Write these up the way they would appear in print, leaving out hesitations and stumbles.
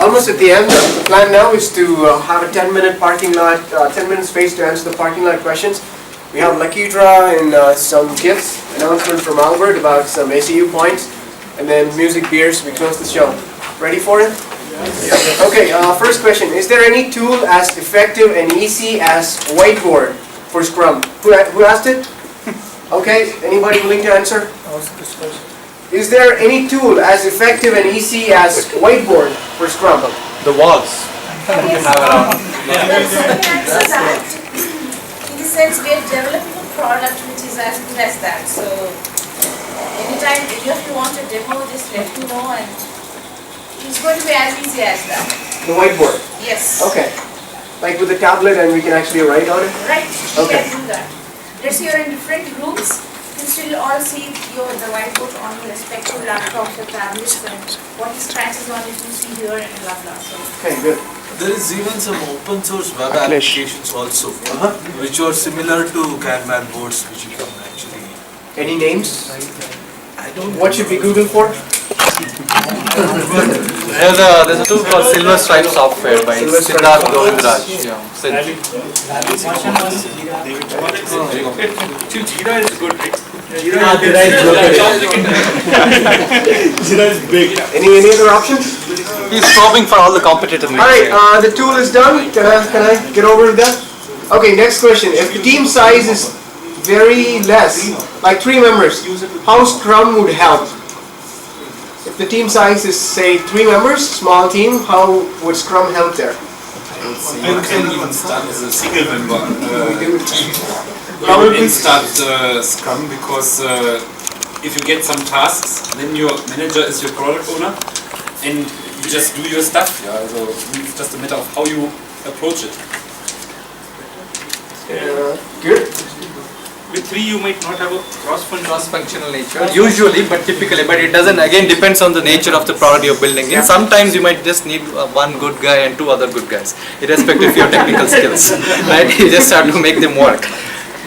almost at the end. The plan now is to have a 10-minute parking lot, 10-minute space to answer the parking lot questions. We have lucky draw and some gifts, announcement from Albert about some ACU points, and then music, beers. We close the show. Ready for it? Yes. Okay, first question. Is there any tool as effective and easy as whiteboard for Scrum? Who asked it? Okay, anybody willing to answer? Is there any tool as effective and easy as whiteboard for Scrum? The walls. You can have around. Answer that. In the sense, we are developing a product which is as good as that. So, anytime if you want a demo, just let me know, and it's going to be as easy as that. The whiteboard? Yes. Okay. Like with a tablet and we can actually write on it? Right. You Okay. can do that. Let's say you're in different rooms. You still all see the whiteboard on your respective laptops or tablets, and what the scratches on it you see here and blah blah. So. Okay, good. There is even some open source web applications also, which are similar to Kanban boards, which you can actually. Any names? I don't. What should we Google for? There's a tool called Silver Stripe Software by Silver Stripe Siddharth Software. Govindraj. Yeah, Sid. Jira is good, right? Jira is big. Any other options? He's probing for all the competitive names. Alright, the tool is done. Can I get over to that? Okay, next question. If the team size is very less, like 3 members, how Scrum would help? If the team size is, say, 3 members, small team, how would Scrum help there? You can even start as a single member team. Probably. You can start Scrum because if you get some tasks, then your manager is your product owner, and you just do your stuff. Yeah, so it's just a matter of how you approach it. Good. With 3 you might not have a Cross-functional nature, usually, but typically, but it doesn't, again, depends on the nature of the product you're building. And sometimes you might just need one good guy and 2 other good guys, irrespective of your technical skills, right? You just have to make them work.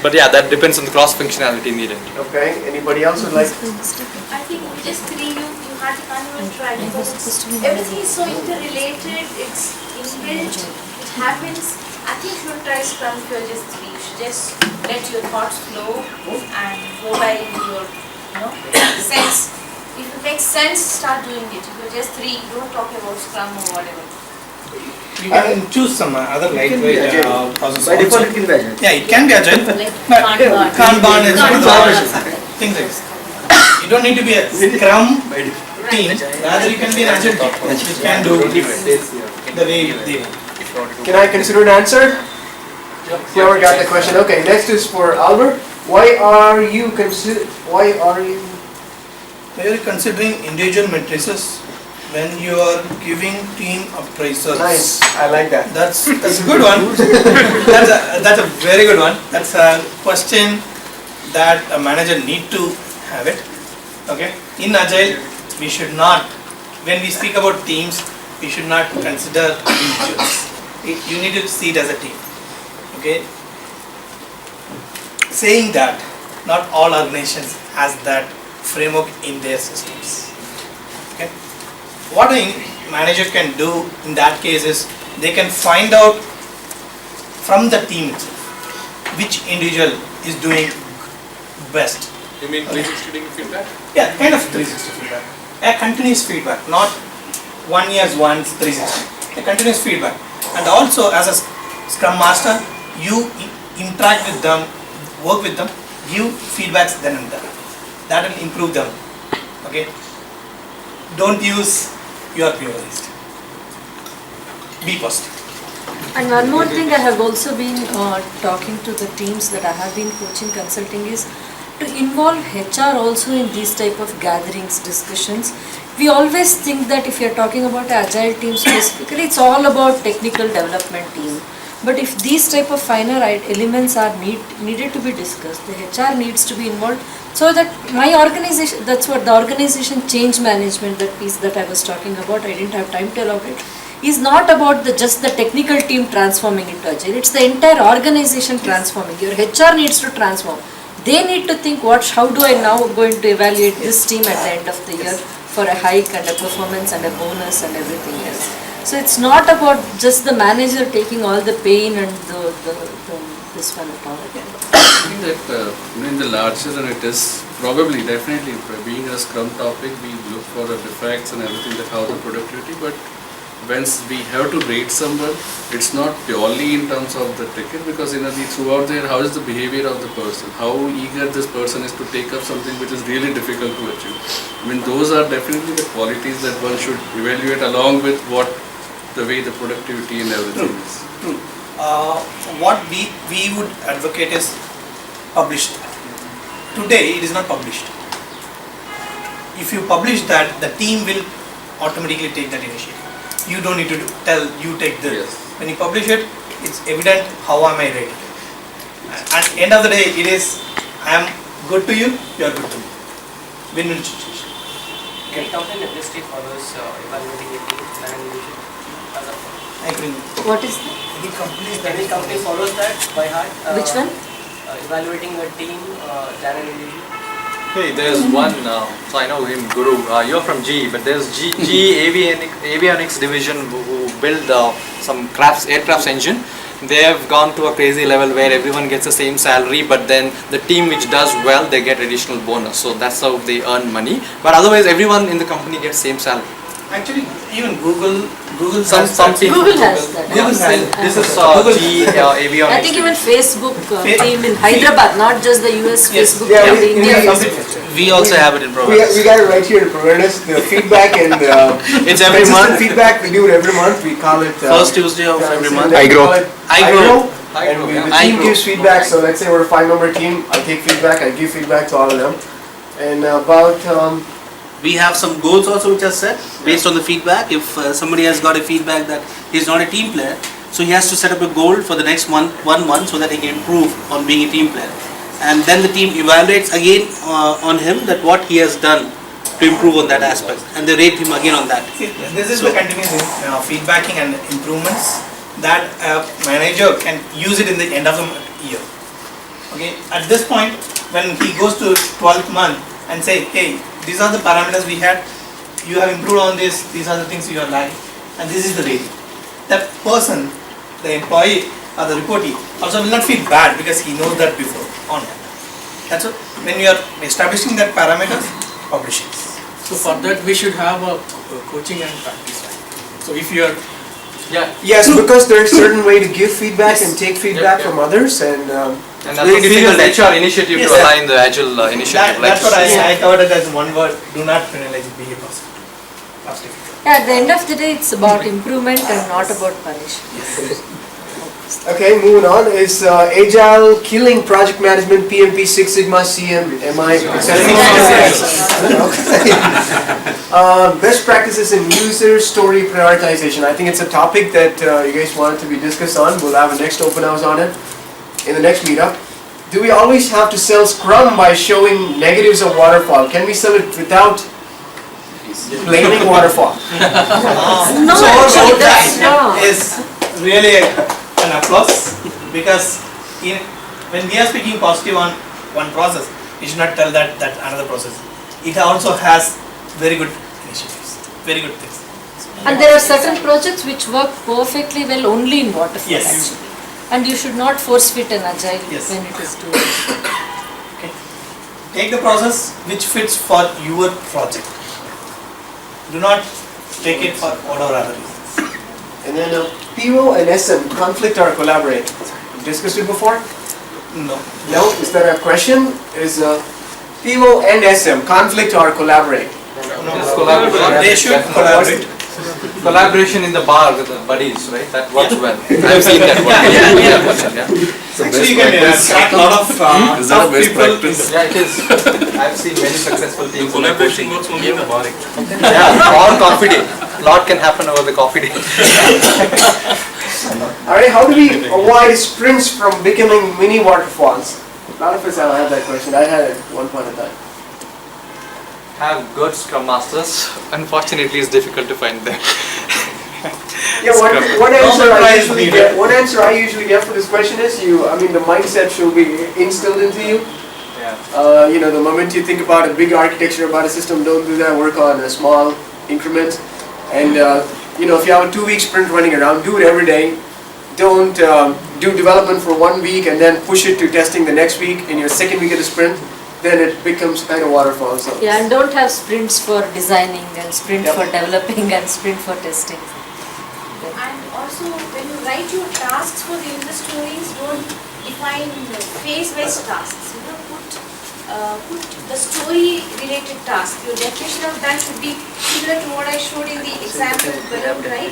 But yeah, that depends on the cross-functionality needed. Okay, anybody else would like? I think with just 3 you can't even try because everything is so interrelated. It's inbuilt. It happens. I think you should try Scrum if you're just 3. You should just let your thoughts flow and go by your sense. If it makes sense, start doing it. If you're just 3, don't talk about Scrum or whatever. You can choose some other lightweight process. By default, it also. can be agile. Yeah, it can be agile. Like But Kanban is things like this. You don't need to be a Scrum team. Rather, you can be an agile team. You can do the way they want. Can I consider an answer? Whoever got the question. Okay, next is for Albert. Why are you We are considering individual matrices when you are giving team appraisals. Nice, I like that. That's a good one. That's a very good one. That's a question that a manager need to have it. Okay. In Agile, we should not, when we speak about teams, we should not consider individuals. You need to see it as a team. Okay. Saying that, not all organizations has that framework in their systems. Okay. What a manager can do in that case is they can find out from the team itself which individual is doing best. You mean 360 degree feedback? Yeah, kind of 360 feedback. A continuous feedback, not 1 year once 360. A continuous feedback. And also as a Scrum Master, you interact with them, work with them, give feedbacks then and there. That will improve them. Okay. Don't use your purist. Be positive. And one more thing I have also been talking to the teams that I have been coaching, consulting is to involve HR also in these type of gatherings, discussions. We always think that if you're talking about agile team specifically, it's all about technical development team. But if these type of finer elements are needed to be discussed, the HR needs to be involved so that my organization, that's what the organization change management, that piece that I was talking about, I didn't have time to elaborate, is not about just the technical team transforming into agile. It's the entire organization transforming. Your HR needs to transform. They need to think how do I now going to evaluate this team at the end of the year for a hike and a performance and a bonus and everything else. So it's not about just the manager taking all the pain and this one at all again. I think that in the larger than it is, probably, definitely, being a Scrum topic, we look for the defects and everything, that how the productivity, but once we have to rate someone, it's not purely in terms of the ticket, because throughout there, how is the behavior of the person, how eager this person is to take up something which is really difficult to achieve. I mean, those are definitely the qualities that one should evaluate along with the way the productivity and everything is. True. What we would advocate is published. Today it is not published. If you publish that, the team will automatically take that initiative. You don't need to tell, you take the, Yes. when you publish it, it's evident how am I rated. At the end of the day, it is, I am good to you, you are good to me. Win-win situation. Any company in the industry follows evaluating a team plan usually as a I agree. What is that? any company follows that by heart? Which one? Evaluating a team channel usually. Hey, there's one, so I know him, Guru, you're from GE, but there's GE Avionics division who build some aircraft engine. They have gone to a crazy level where everyone gets the same salary, but then the team which does well, they get additional bonus. So that's how they earn money. But otherwise, everyone in the company gets same salary. Actually, even Google Some has that. team. Google has that. Google has that. This is Google- GE Avionics. I think even Facebook Fa- team in Hyderabad, not just the US Yes. Facebook Yeah, team, we- the India. We also have it in We Providence. got it right here in Providence, the feedback and It's every consistent month. feedback, we do it every month, we call it First Tuesday of every month. I grow. iGrow. And the I team grow. gives feedback, so let's say we're a 5-member team, I take feedback, I give feedback to all of them. And about, We have some goals also which are set based on the feedback. If somebody has got a feedback that he's not a team player, so he has to set up a goal for the next one month so that he can improve on being a team player. And then the team evaluates again on him that what he has done to improve on that aspect, and they rate him again on that. See, this is the continuous feedbacking and improvements that a manager can use it in the end of the year. Okay, at this point, when he goes to 12th month and say, hey, these are the parameters we had, you have improved on this, these are the things you are lacking, and this is the rating. That person, the employee or the reportee, also will not feel bad because he knows that before on that. That's what, when you are establishing that parameters, publishing. So for that, we should have a coaching and practice. So if you are yes, because there's a certain way to give feedback and take feedback from others, and And that's a serious HR initiative Yes, to sir. align the agile initiative. That's what Yeah. I covered it as one word, do not penalize, be a positive. Yeah, at the end of the day, it's about improvement and not about punishment. okay, moving on, is Agile Killing Project Management, PMP, Six Sigma, CMMI, etc. Best practices in user story prioritization. I think it's a topic that you guys wanted to be discussed on. We'll have a next open house on it in the next meetup. Do we always have to sell Scrum by showing negatives of waterfall? Can we sell it without blaming waterfall? No, So actually, about that's that wrong. is really an applause, because when we are speaking positive on one process, we should not tell that another process. It also has very good initiatives, very good things. And there are certain projects which work perfectly well only in waterfall Yes. actually. And you should not force fit an agile Yes. when it is doing. Okay. Take the process which fits for your project. Do not take it for whatever other reasons. And then PO and SM, conflict or collaborate. We discussed it before? No. No? Is that a question? Is PO and SM, conflict or collaborate? Just collaboration. They should collaborate. Collaboration in the bar with the buddies, right? That works well. I've seen that one. Yeah. Actually, you can attract a lot of Is that a tough best people. practice? Yeah, it is. I've seen many successful teams. collaboration works only in the bar. Yeah, or coffee day. A lot can happen over the coffee day. Alright, how do we avoid sprints from becoming mini waterfalls? A lot of us have had that question. I had it at one point in time. Have good scrum masters. Unfortunately, it's difficult to find them. Yeah, Scrum. one answer I surprise usually needed. get. One answer I usually get for this question is the mindset should be instilled into you. You know, the moment you think about a big architecture, about a system, don't do that. Work on a small increments. And you know, if you have a 2-week sprint running around, do it every day. Don't do development for 1 week and then push it to testing the next week in your second week of the sprint. Then it becomes kind of waterfall. So. Yeah, and don't have sprints for designing and sprint for developing and sprint for testing. And also, when you write your tasks for the user stories, don't define phase-wise tasks. You know, put the story-related task. Your definition of that should be similar to what I showed in the example below, right?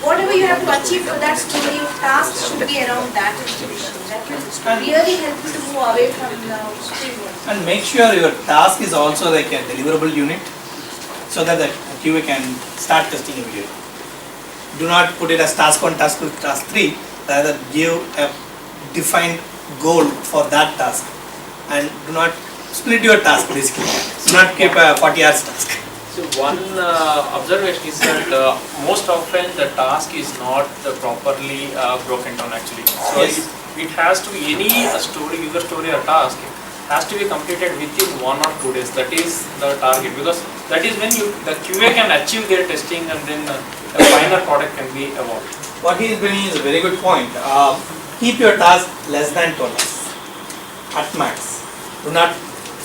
Whatever you have to achieve for that story, your tasks should be around that definition. That will really help you to move away from the framework. And make sure your task is also like a deliverable unit, so that the QA can start testing immediately. Do not put it as task 1, task 2, task 3. Rather give a defined goal for that task, and do not split your task basically. Do not keep a 40 hours task. So one observation is that most often the task is not properly broken down actually. So Yes. it has to be any story, user story or task has to be completed within 1 or 2 days. That is the target, because that is when the QA can achieve their testing and then a final product can be evolved. What he is bringing is a very good point. Keep your task less than 12 hours at max. Do not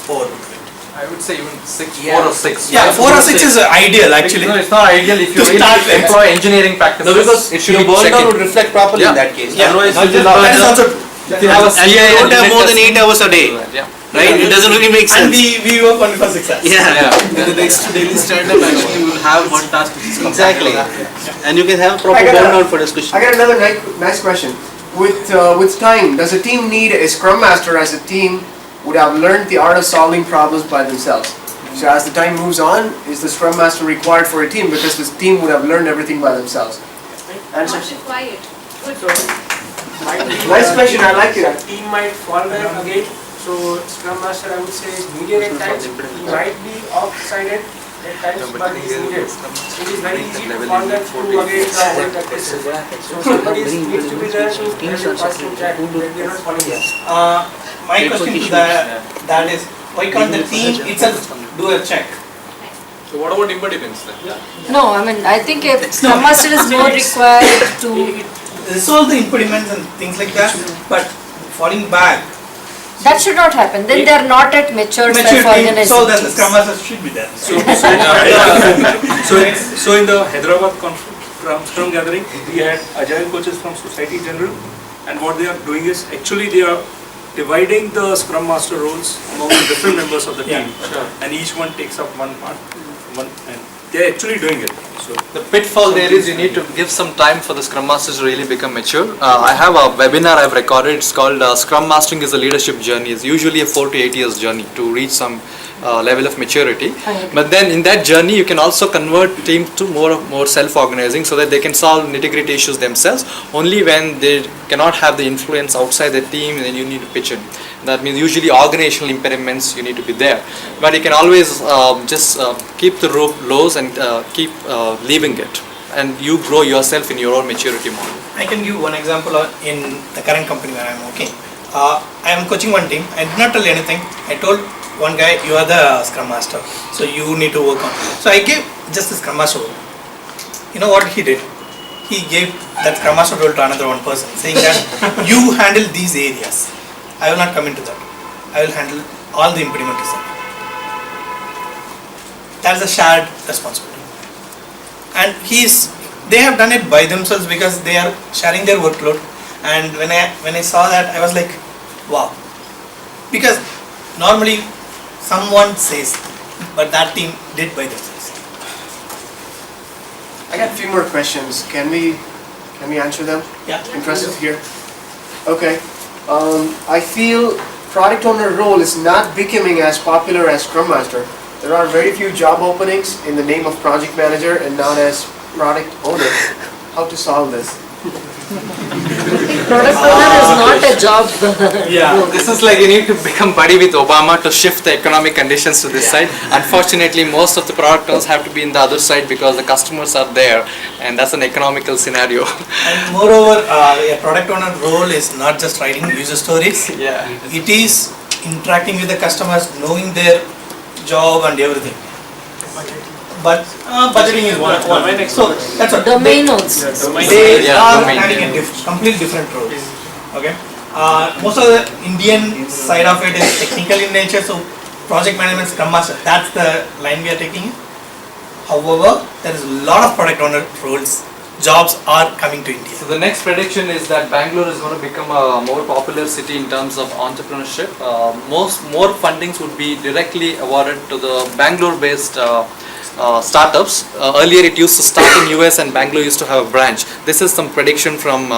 overbook it. I would say even 4 or 6. Yeah, 4 or 6 is ideal actually. No, it's not ideal if you To really start with. employ engineering practices. No, because it should your be burn down check-in. would reflect properly in Yeah. that case. Yeah. Otherwise, Not you just will burn That is down. also. If you have a and you CI don't have unit more than testing- 8 hours a day, Yeah. right? It doesn't really make And sense. we work only for 6 hours. Yeah, In the next daily stand-up, actually, you will have one task which is exactly. And you can have I proper got a- burn down for discussion. I got another nice question. With time, does a team need a scrum master as a team would have learned the art of solving problems by themselves? So as the time moves on, is the scrum master required for a team because this team would have learned everything by themselves? Answer. Not required. Good. Nice question, I like it. Team might fall back again. So Scrum Master, I would say, is needed at times. He might be off-sided at times, but he is needed. It is very easy to fall back to again the old practices. So somebody needs to be there to help us in check when we are not following this. My question to that is, why can't the team itself do a check? So what about impediments then? No, I mean, I think a Scrum Master is more required to Resolve the impediments and things like that, but falling back, that should not happen. Then they are not at mature mature team, self-organized so then the teams. Scrum Master should be there. So in the Hyderabad Scrum gathering, we had Agile coaches from Society General, and what they are doing is actually they are dividing the Scrum Master roles among the different members of the team, and each one takes up one part, and they are actually doing it. So The pitfall there is you need to give some time for the Scrum Masters to really become mature. I have a webinar I've recorded. It's called Scrum Mastering is a Leadership Journey. It's usually a 4 to 8 years journey to reach some level of maturity. But then in that journey, you can also convert teams to more self-organizing so that they can solve nitty-gritty issues themselves. Only when they cannot have the influence outside the team, then you need to pitch in. That means usually organizational impediments you need to be there. But you can always just keep the rope low and keep leaving it. And you grow yourself in your own maturity model. I can give one example in the current company where I am working. I am coaching one team. I did not tell anything. I told one guy, you are the Scrum Master, so you need to work on. So I gave just the Scrum Master role. You know what he did? He gave that Scrum Master role to another one person, saying that you handle these areas. I will not come into that. I will handle all the impediment design. That's a shared responsibility. And they have done it by themselves because they are sharing their workload. And when I saw that, I was like, wow. Because normally someone says, but that team did by themselves. I got a few more questions. Can we answer them? Yeah. Interested to hear? Okay. I feel product owner role is not becoming as popular as Scrum Master. There are very few job openings in the name of project manager and not as product owner. How to solve this? Product owner is not a job. This is like you need to become buddy with Obama to shift the economic conditions to this side. Unfortunately, most of the product owners have to be in the other side because the customers are there, and that's an economical scenario. And moreover, a product owner role is not just writing user stories. Yeah. It is interacting with the customers, knowing their job and everything. But budgeting is one. So that's what Domain also. they Yeah, are domain, having a completely different role. Okay. Most of the Indian side of it is technical in nature, so project management, Scrum Master, that's the line we are taking. However, there is a lot of product owner roles, jobs are coming to India. So the next prediction is that Bangalore is going to become a more popular city in terms of entrepreneurship. More fundings would be directly awarded to the Bangalore-based startups. Earlier it used to start in US and Bangalore used to have a branch. This is some prediction from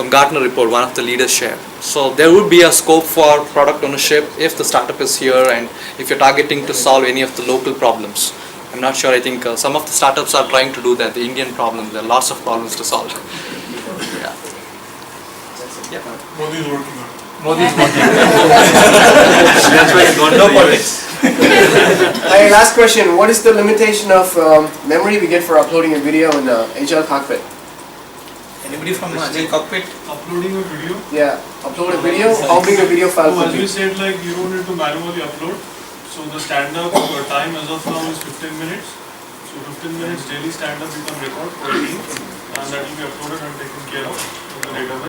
Gartner report, one of the leaders shared. So there would be a scope for product ownership if the startup is here and if you're targeting to solve any of the local problems. I'm not sure, I think some of the startups are trying to do that, the Indian problem, there are lots of problems to solve. Yeah. Modi is working on it. Modi is working. That's why he's gone to the US. My last question, what is the limitation of memory we get for uploading a video in Agile Cockpit? Anybody from Agile Cockpit? Uploading a video. Yeah, upload a video, how big a video file So could as we be? said, like you don't need to manually upload. So the stand-up time as of now is 15 minutes. So 15 minutes daily stand-up you can record for Teams, and that will be uploaded and taken care of in the database.